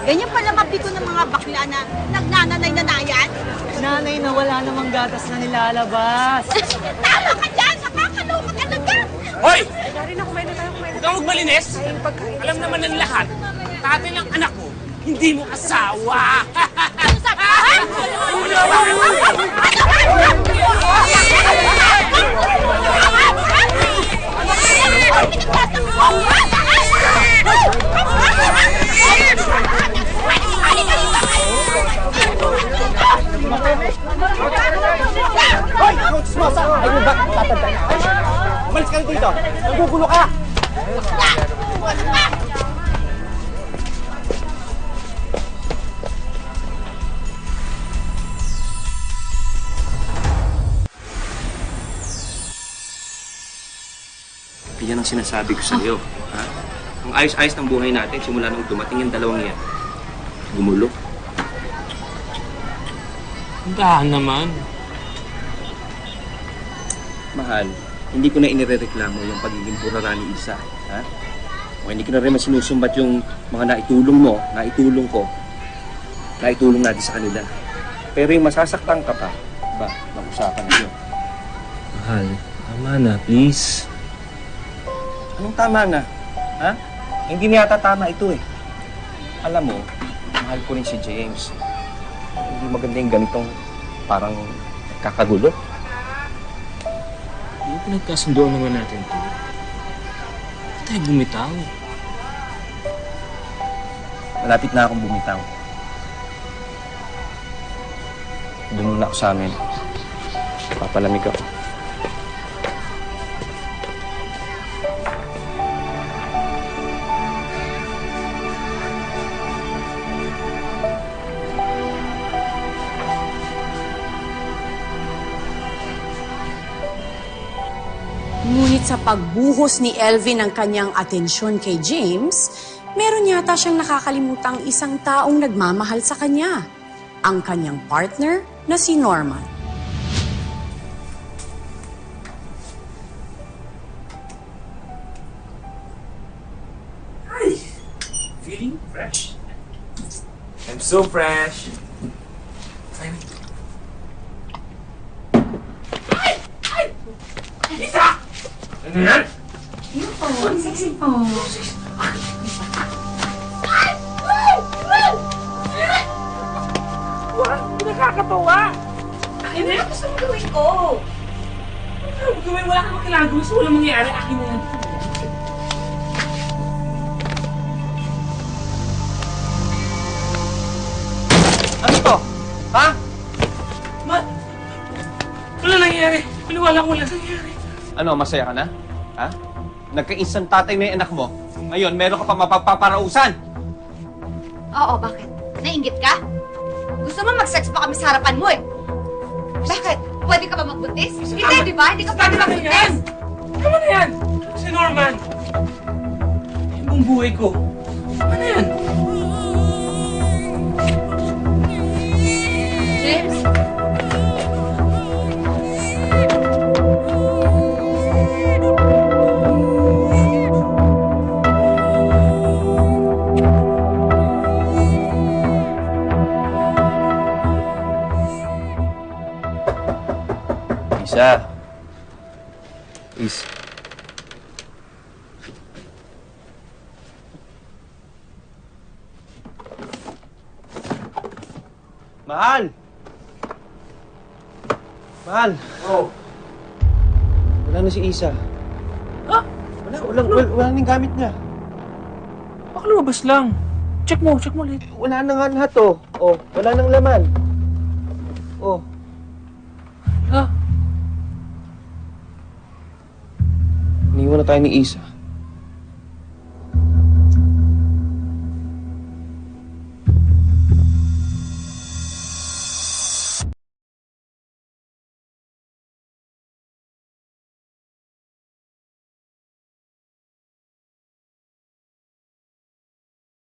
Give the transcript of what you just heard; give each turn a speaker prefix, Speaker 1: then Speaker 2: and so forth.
Speaker 1: Ganyan pala mapiko ng mga bakla na nagnananay-nanayan.
Speaker 2: Nanay na wala namang gatas na nilalabas.
Speaker 1: Tama ka dyan! Nakakaloka ka na dyan!
Speaker 3: Hoy! Huwag kang magmalinis. Alam naman ng lahat, tatay ng anak mo, hindi mo asawa.
Speaker 1: Ano sabi mo, ha?
Speaker 4: Hoy! Chismosa! Ay mo ba? Tatanda na. Umalis ka na dito! Nagugulo ka!
Speaker 5: Yan ang sinasabi ko sa iyo. Ha? Ang ayos-ayos ng buhay natin simula nung dumating yung dalawang yan. Gumulo.
Speaker 3: Dahan naman.
Speaker 5: Mahal, hindi ko na inirereklamo yung pagiging purara ni Isa. Ha? O hindi ko na rin masinusumbat yung mga naitulong mo, naitulong ko, naitulong natin sa kanila. Pero yung masasaktan ka pa, ba, mag-usapan na yun. Mahal, tama na, please. Anong tama na? Ha? Hindi na yata tama ito eh. Alam mo, mahal ko rin si James. Hindi maganda yung ganitong parang kakagulo.
Speaker 3: Ano pinagkasundoan naman natin ito? Ba't tayo bumitaw?
Speaker 5: Malapit na akong bumitaw. Doon muna ako sa amin. Papalamig ako.
Speaker 6: Ngunit sa pagbuhos ni Elvin ng kanyang atensyon kay James, meron yata siyang nakakalimutang isang taong nagmamahal sa kanya, ang kanyang partner na si Norman.
Speaker 3: Hi! Feeling fresh. I'm so fresh. Isa! Ano yan?
Speaker 6: Yun po, sexy po.
Speaker 3: Wow, nakakatawa! Akin na yan.
Speaker 1: Gusto mo gawin ko?
Speaker 3: Gawin, wala kang kailangan gawin. So, walang mangyayari. Akin na yan.
Speaker 4: Ano to? Ha?
Speaker 3: Wala nangyayari. Paniwala ko wala nangyayari.
Speaker 4: Ano, masaya ka na? Ha? Nagka-instant tatay na yung anak mo. Ngayon, meron ka pa mapaparausan.
Speaker 1: Oo, bakit? Nainggit ka? Gusto mo mag-sex pa kami sa harapan mo eh. Bakit? Pwede ka ba magbuntis? Hindi, di ba? Hindi ka pwede magbuntis.
Speaker 3: Tama na yan! Si Norman! Yung buong buhay ko. Tama na yan!
Speaker 1: James?
Speaker 5: Isa. Is.
Speaker 4: Mahal! Mahal!
Speaker 3: Oh.
Speaker 4: Wala na si Isa.
Speaker 3: Ha?
Speaker 4: Wala na yung gamit niya.
Speaker 3: Baka lumabas lang. Check mo ulit.
Speaker 4: Wala na nga lahat, oh. Oh, wala nang laman. Oh.
Speaker 3: Ha?
Speaker 5: Iniwan na tayo ni Isa.